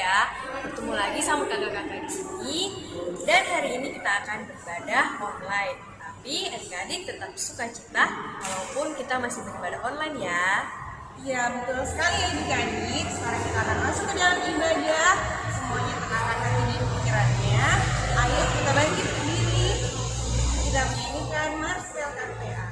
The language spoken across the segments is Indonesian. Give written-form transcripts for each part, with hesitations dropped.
ya. Bertemu lagi sama kakak-kakak di sini. Dan hari ini kita akan beribadah online. Tapi adik-adik tetap sukacita walaupun kita masih beribadah online ya. Iya, betul sekali ya adik-adik. Sekarang kita akan masuk ke dalam ibadah. Semuanya tenangkan hati dan pikirannya. Ayo kita bangkit berdiri. Kita menyanyikan Marcel KPA.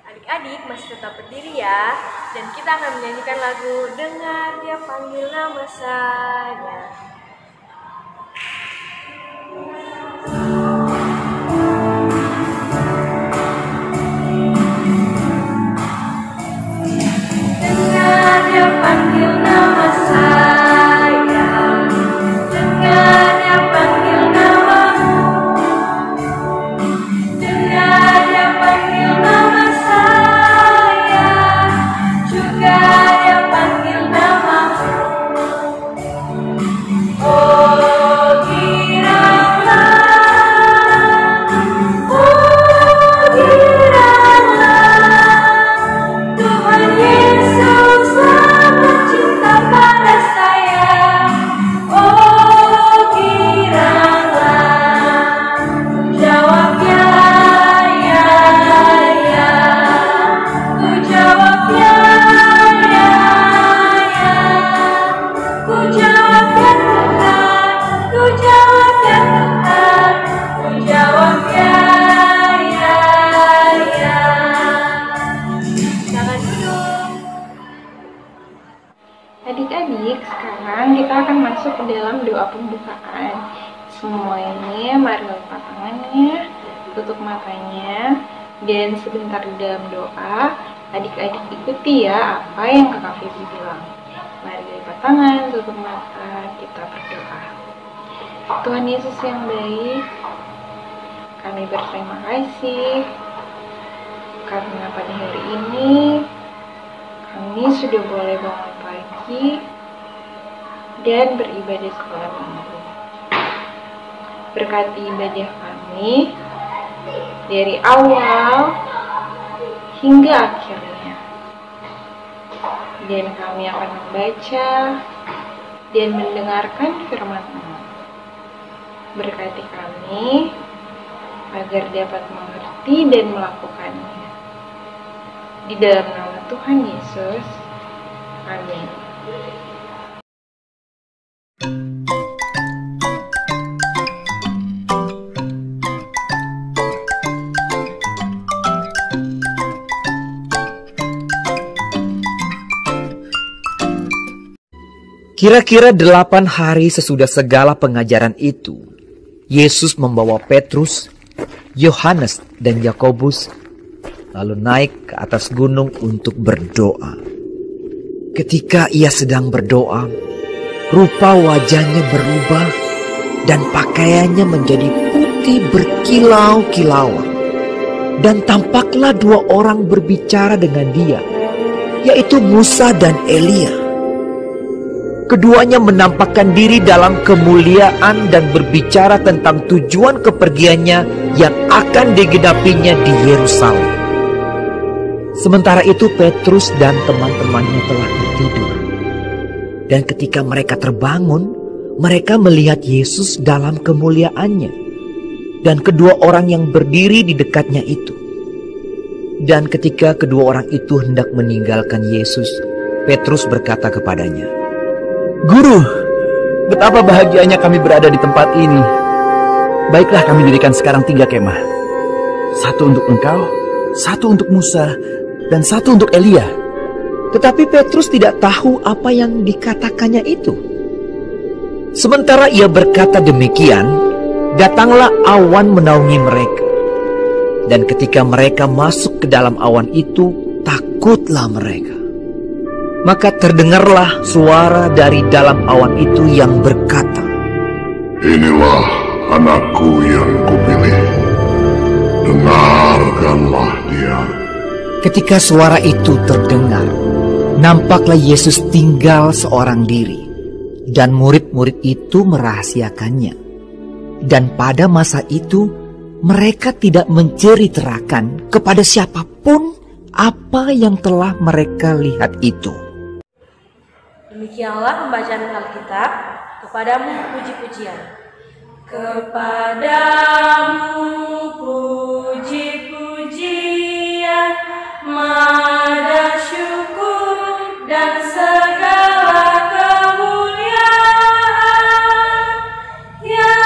Adik-adik masih tetap berdiri ya. Dan kita akan menyanyikan lagu Dengar Dia Panggil Nama Saya. Dengar Dia panggil nama saya, dengar Dia panggil namamu, dengar Dia panggil nama saya, juga Dia panggil namamu. Oh giranglah, Tuhan Yesus sangat cinta pada saya. Oh giranglah, jawab ya, ya, ya. Ku jawab ya, ya, ya. Ku jawab ya Tuhan, ku jawab ya Tuhan, ku jawab ya, ya, ya. Jangan duduk. Adik-adik, sekarang kita akan masuk ke dalam doa pembukaan. Semuanya mari lipat tangannya, tutup matanya, dan sebentar di dalam doa, adik-adik ikuti ya apa yang Kakak Vivi bilang. Mari lipat tangan, tutup mata, kita berdoa. Tuhan Yesus yang baik, kami berterima kasih karena pada hari ini kami sudah boleh bangun pagi dan beribadah sekolah minggu. Berkati ibadah kami dari awal hingga akhirnya. Dan kami akan membaca dan mendengarkan firman-Mu. Berkati kami agar dapat mengerti dan melakukannya. Di dalam nama Tuhan Yesus, amin. Kira-kira 8 hari sesudah segala pengajaran itu, Yesus membawa Petrus, Yohanes, dan Yakobus lalu naik ke atas gunung untuk berdoa. Ketika ia sedang berdoa, rupa wajahnya berubah dan pakaiannya menjadi putih berkilau-kilauan. Dan tampaklah 2 orang berbicara dengan dia, yaitu Musa dan Elia. Keduanya menampakkan diri dalam kemuliaan dan berbicara tentang tujuan kepergiannya yang akan digenapinya di Yerusalem. Sementara itu Petrus dan teman-temannya telah tertidur. Dan ketika mereka terbangun, mereka melihat Yesus dalam kemuliaannya dan kedua orang yang berdiri di dekatnya itu. Dan ketika kedua orang itu hendak meninggalkan Yesus, Petrus berkata kepadanya, "Guru, betapa bahagianya kami berada di tempat ini. Baiklah, kami dirikan sekarang 3 kemah. 1 untuk engkau, 1 untuk Musa, dan 1 untuk Elia." Tetapi Petrus tidak tahu apa yang dikatakannya itu. Sementara ia berkata demikian, datanglah awan menaungi mereka. Dan ketika mereka masuk ke dalam awan itu, takutlah mereka. Maka terdengarlah suara dari dalam awan itu yang berkata, "Inilah anakku yang kupilih, dengarkanlah dia." Ketika suara itu terdengar, nampaklah Yesus tinggal seorang diri, dan murid-murid itu merahasiakannya. Dan pada masa itu, mereka tidak menceritakan kepada siapapun apa yang telah mereka lihat itu. Demikianlah pembacaan Alkitab. Kepadamu puji-pujian. Kepadamu puji-pujian, mada syukur dan segala kemuliaan, ya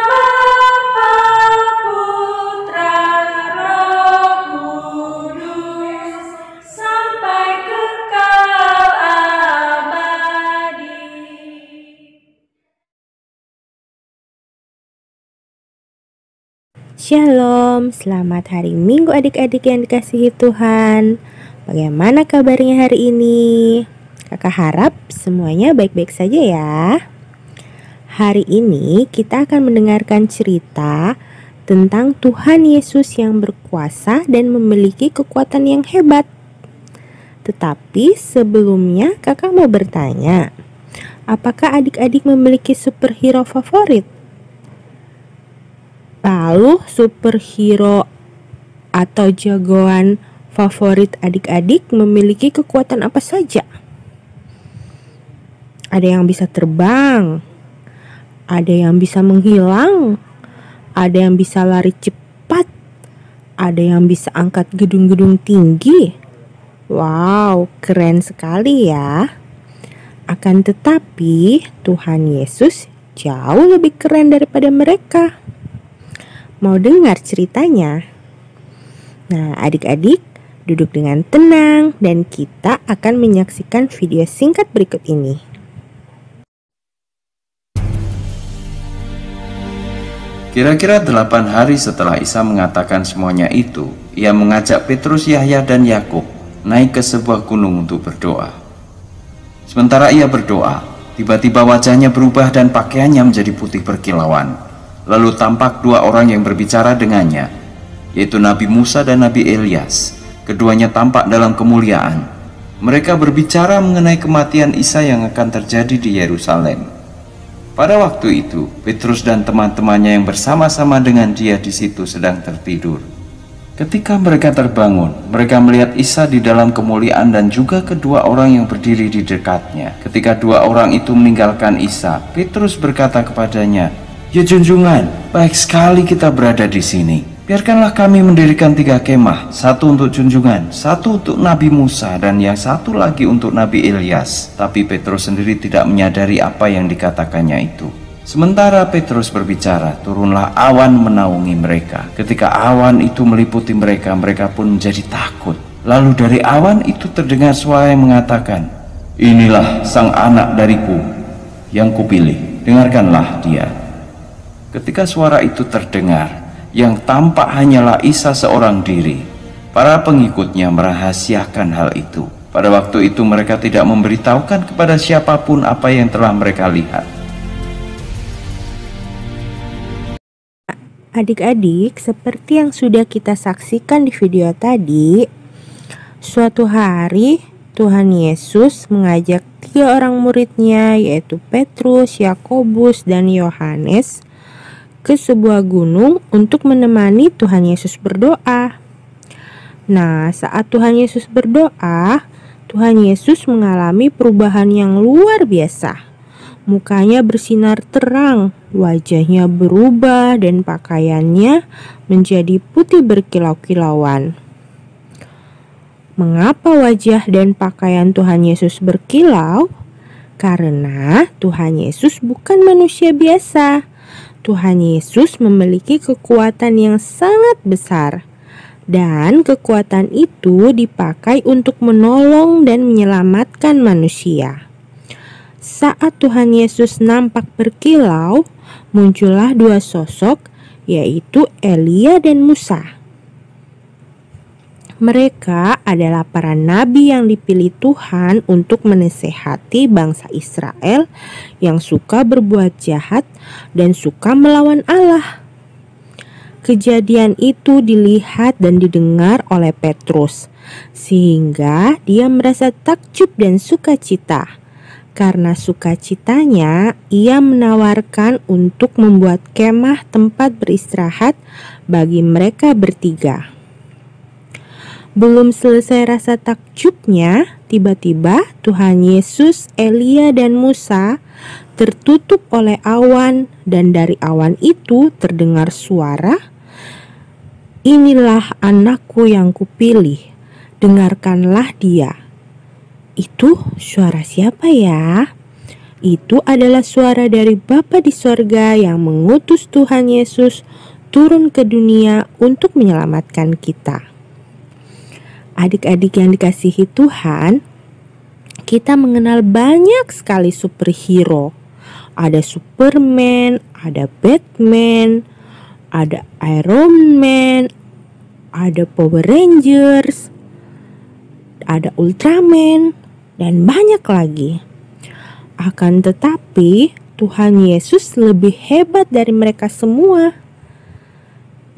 Bapa, Putra, Roh Kudus, sampai kekal abadi. Shalom, selamat hari Minggu adik-adik yang dikasihi Tuhan. Bagaimana kabarnya hari ini? Kakak harap semuanya baik-baik saja ya. Hari ini kita akan mendengarkan cerita tentang Tuhan Yesus yang berkuasa dan memiliki kekuatan yang hebat. Tetapi sebelumnya kakak mau bertanya, apakah adik-adik memiliki superhero favorit? Lalu superhero atau jagoan favorit adik-adik memiliki kekuatan apa saja? Ada yang bisa terbang, ada yang bisa menghilang, ada yang bisa lari cepat, ada yang bisa angkat gedung-gedung tinggi. Wow, keren sekali ya. Akan tetapi Tuhan Yesus jauh lebih keren daripada mereka. Mau dengar ceritanya? Nah, adik-adik duduk dengan tenang dan kita akan menyaksikan video singkat berikut ini. Kira-kira 8 hari setelah Isa mengatakan semuanya itu, ia mengajak Petrus, Yahya, dan Yakub naik ke sebuah gunung untuk berdoa. Sementara ia berdoa, tiba-tiba wajahnya berubah dan pakaiannya menjadi putih berkilauan. Lalu tampak 2 orang yang berbicara dengannya, yaitu Nabi Musa dan Nabi Ilyas. Keduanya tampak dalam kemuliaan. Mereka berbicara mengenai kematian Isa yang akan terjadi di Yerusalem. Pada waktu itu, Petrus dan teman-temannya yang bersama-sama dengan dia di situ sedang tertidur. Ketika mereka terbangun, mereka melihat Isa di dalam kemuliaan dan juga kedua orang yang berdiri di dekatnya. Ketika 2 orang itu meninggalkan Isa, Petrus berkata kepadanya, "Ya junjungan, baik sekali kita berada di sini. Biarkanlah kami mendirikan 3 kemah, 1 untuk junjungan, 1 untuk Nabi Musa, dan yang 1 lagi untuk Nabi Ilyas." Tapi Petrus sendiri tidak menyadari apa yang dikatakannya itu. Sementara Petrus berbicara, turunlah awan menaungi mereka. Ketika awan itu meliputi mereka, mereka pun menjadi takut. Lalu dari awan itu terdengar suara yang mengatakan, "Inilah sang anak dariku, yang kupilih, dengarkanlah dia." Ketika suara itu terdengar, yang tampak hanyalah Isa seorang diri. Para pengikutnya merahasiakan hal itu. Pada waktu itu mereka tidak memberitahukan kepada siapapun apa yang telah mereka lihat. Adik-adik, seperti yang sudah kita saksikan di video tadi, suatu hari Tuhan Yesus mengajak 3 orang muridnya, yaitu Petrus, Yakobus, dan Yohanes, ke sebuah gunung untuk menemani Tuhan Yesus berdoa. Nah, saat Tuhan Yesus berdoa, Tuhan Yesus mengalami perubahan yang luar biasa. Mukanya bersinar terang, wajahnya berubah, dan pakaiannya menjadi putih berkilau-kilauan. Mengapa wajah dan pakaian Tuhan Yesus berkilau? Karena Tuhan Yesus bukan manusia biasa. Tuhan Yesus memiliki kekuatan yang sangat besar. Dan kekuatan itu dipakai untuk menolong dan menyelamatkan manusia. Saat Tuhan Yesus nampak berkilau, muncullah 2 sosok, yaitu Elia dan Musa. Mereka adalah para nabi yang dipilih Tuhan untuk menasehati bangsa Israel yang suka berbuat jahat dan suka melawan Allah. Kejadian itu dilihat dan didengar oleh Petrus, sehingga dia merasa takjub dan sukacita. Karena sukacitanya, ia menawarkan untuk membuat kemah tempat beristirahat bagi mereka bertiga. Belum selesai rasa takjubnya, tiba-tiba Tuhan Yesus, Elia, dan Musa tertutup oleh awan, dan dari awan itu terdengar suara, "Inilah anakku yang kupilih, dengarkanlah dia." Itu suara siapa ya? Itu adalah suara dari Bapa di sorga yang mengutus Tuhan Yesus turun ke dunia untuk menyelamatkan kita. Adik-adik yang dikasihi Tuhan, kita mengenal banyak sekali superhero. Ada Superman, ada Batman, ada Iron Man, ada Power Rangers, ada Ultraman, dan banyak lagi. Akan tetapi, Tuhan Yesus lebih hebat dari mereka semua.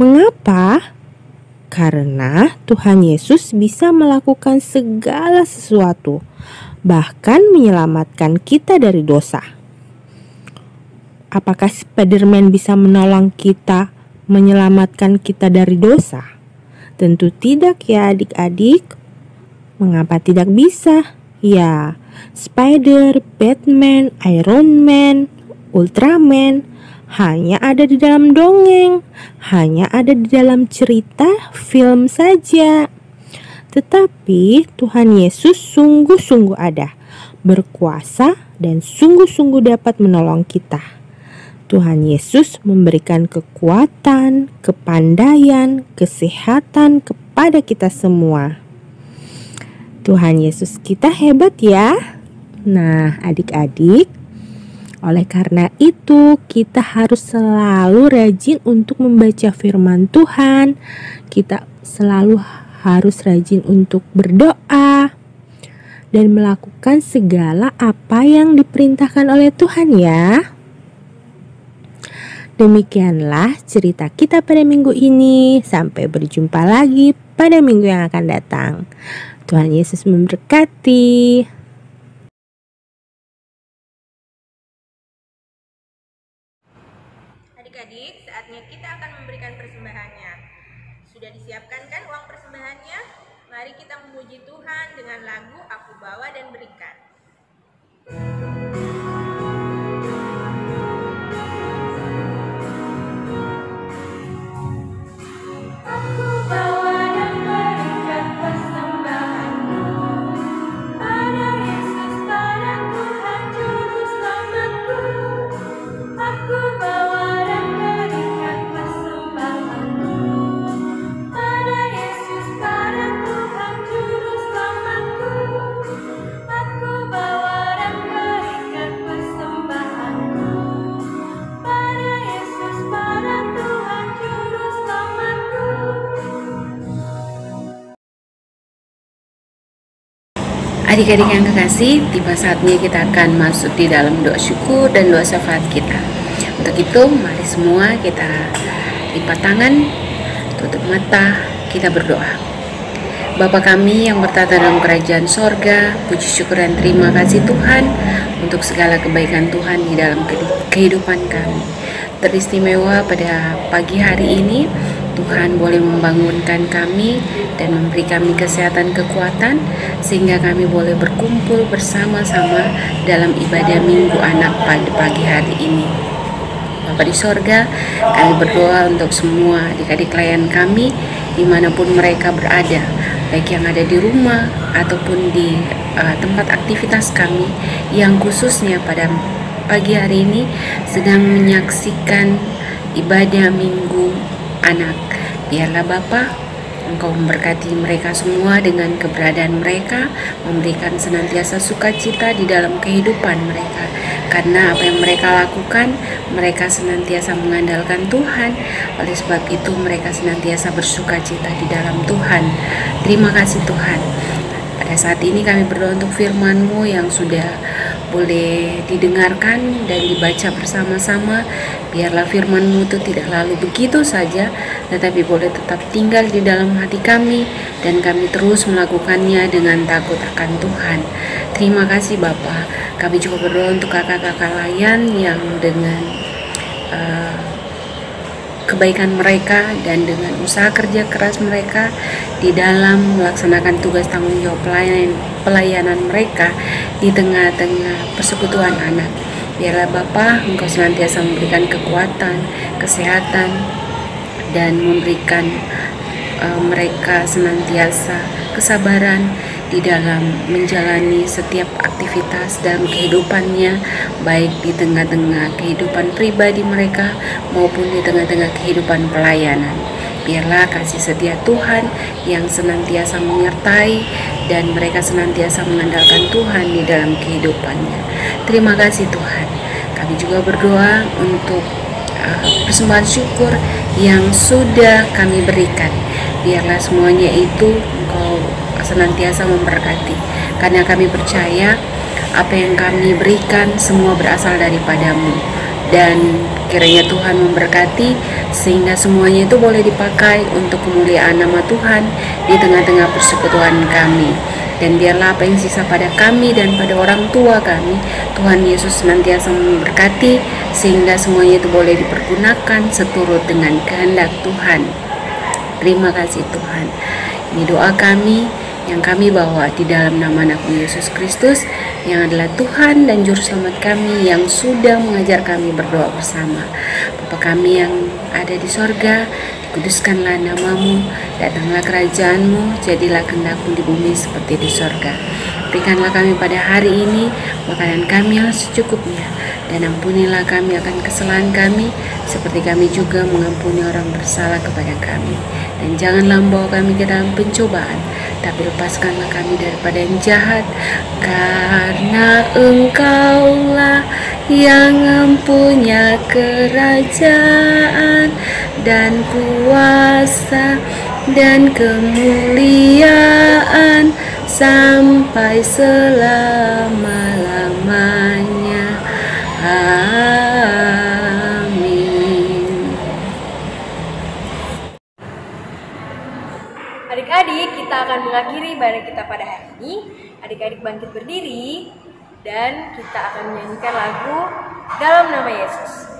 Mengapa? Karena Tuhan Yesus bisa melakukan segala sesuatu, bahkan menyelamatkan kita dari dosa. Apakah Spider-Man bisa menolong kita, menyelamatkan kita dari dosa? Tentu tidak ya adik-adik. Mengapa tidak bisa? Ya, Spider, Batman, Iron Man, Ultraman hanya ada di dalam dongeng, hanya ada di dalam cerita film saja. Tetapi Tuhan Yesus sungguh-sungguh ada, berkuasa, dan sungguh-sungguh dapat menolong kita. Tuhan Yesus memberikan kekuatan, kepandaian, kesehatan kepada kita semua. Tuhan Yesus kita hebat ya. Nah, adik-adik, oleh karena itu kita harus selalu rajin untuk membaca firman Tuhan. Kita selalu harus rajin untuk berdoa dan melakukan segala apa yang diperintahkan oleh Tuhan ya. Demikianlah cerita kita pada minggu ini. Sampai berjumpa lagi pada minggu yang akan datang. Tuhan Yesus memberkati. Adik-adik, saatnya kita akan memberikan persembahannya. Sudah disiapkan kan uang persembahannya? Mari kita memuji Tuhan dengan lagu Aku Bawa dan Berikan. Aku bawa dan Adik-adik yang kekasih, tiba saatnya kita akan masuk di dalam doa syukur dan doa syafaat kita. Untuk itu, mari semua kita lipat tangan, tutup mata, kita berdoa. Bapa kami yang bertata dalam kerajaan sorga, puji syukur dan terima kasih Tuhan untuk segala kebaikan Tuhan di dalam kehidupan kami. Teristimewa pada pagi hari ini, Tuhan boleh membangunkan kami dan memberi kami kesehatan, kekuatan, sehingga kami boleh berkumpul bersama-sama dalam ibadah Minggu Anak pada pagi hari ini. Bapa di sorga, kami berdoa untuk semua adik-adik klien kami dimanapun mereka berada, baik yang ada di rumah ataupun di tempat aktivitas kami, yang khususnya pada pagi hari ini sedang menyaksikan ibadah Minggu Anak. Biarlah Bapa, Engkau memberkati mereka semua dengan keberadaan mereka, memberikan senantiasa sukacita di dalam kehidupan mereka. Karena apa yang mereka lakukan, mereka senantiasa mengandalkan Tuhan. Oleh sebab itu mereka senantiasa bersukacita di dalam Tuhan. Terima kasih Tuhan. Pada saat ini kami berdoa untuk firman-Mu yang sudah boleh didengarkan dan dibaca bersama-sama. Biarlah firman-Mu itu tidak lalu begitu saja, tetapi boleh tetap tinggal di dalam hati kami, dan kami terus melakukannya dengan takut akan Tuhan. Terima kasih Bapa. Kami juga berdoa untuk kakak-kakak layan yang dengan kebaikan mereka dan dengan usaha kerja keras mereka di dalam melaksanakan tugas tanggung jawab pelayanan mereka di tengah-tengah persekutuan anak. Biarlah Bapa, Engkau senantiasa memberikan kekuatan, kesehatan, dan memberikan mereka senantiasa kesabaran di dalam menjalani setiap aktivitas dalam kehidupannya, baik di tengah-tengah kehidupan pribadi mereka maupun di tengah-tengah kehidupan pelayanan. Biarlah kasih setia Tuhan yang senantiasa menyertai dan mereka senantiasa mengandalkan Tuhan di dalam kehidupannya. Terima kasih Tuhan. Kami juga berdoa untuk persembahan syukur yang sudah kami berikan. Biarlah semuanya itu Engkau senantiasa memberkati, karena kami percaya apa yang kami berikan semua berasal daripada-Mu, dan kiranya Tuhan memberkati sehingga semuanya itu boleh dipakai untuk kemuliaan nama Tuhan di tengah-tengah persekutuan kami. Dan biarlah apa yang sisa pada kami dan pada orang tua kami, Tuhan Yesus senantiasa memberkati sehingga semuanya itu boleh dipergunakan seturut dengan kehendak Tuhan. Terima kasih Tuhan. Ini doa kami yang kami bawa di dalam nama anak-Mu Yesus Kristus, yang adalah Tuhan dan Juru Selamat kami, yang sudah mengajar kami berdoa bersama. Bapa kami yang ada di sorga, dikuduskanlah nama-Mu, datanglah kerajaan-Mu, jadilah kehendak-Mu di bumi seperti di sorga. Berikanlah kami pada hari ini makanan kami yang secukupnya, dan ampunilah kami akan kesalahan kami, seperti kami juga mengampuni orang bersalah kepada kami. Dan janganlah membawa kami ke dalam pencobaan, tapi lepaskanlah kami daripada yang jahat, karena Engkaulah yang mempunyai kerajaan dan kuasa dan kemuliaan sampai selama-lamanya. Amin. Adik-adik, kita akan mengakhiri ibadah kita pada hari ini. Adik-adik bangkit berdiri dan kita akan menyanyikan lagu Dalam Nama Yesus.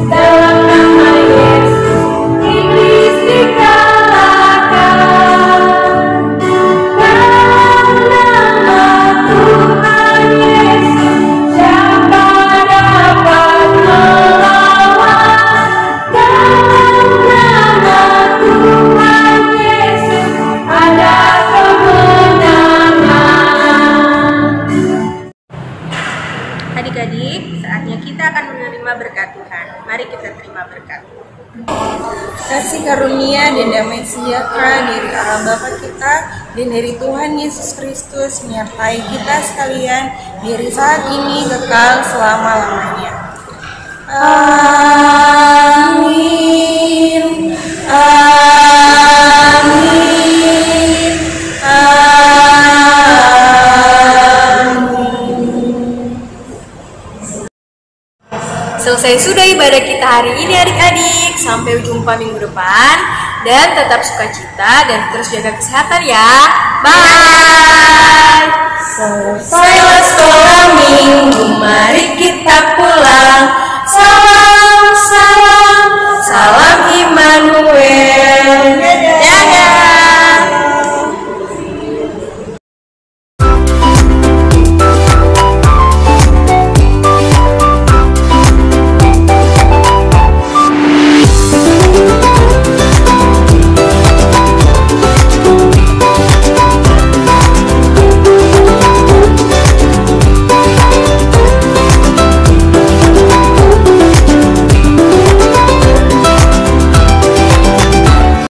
Dalam nama Yesus, iblis dikalahkan. kasih karunia dan damai sejahtera dari Allah Bapa kita dan dari Tuhan Yesus Kristus menyertai kita sekalian dari saat ini kekal selama-lamanya. Amin. Amin. Selesai sudah ibadah kita hari ini adik-adik. Sampai jumpa minggu depan. Dan tetap sukacita dan terus jaga kesehatan ya. Bye. Selesailah sekolah minggu, mari kita pulang. Salam, salam, salam iman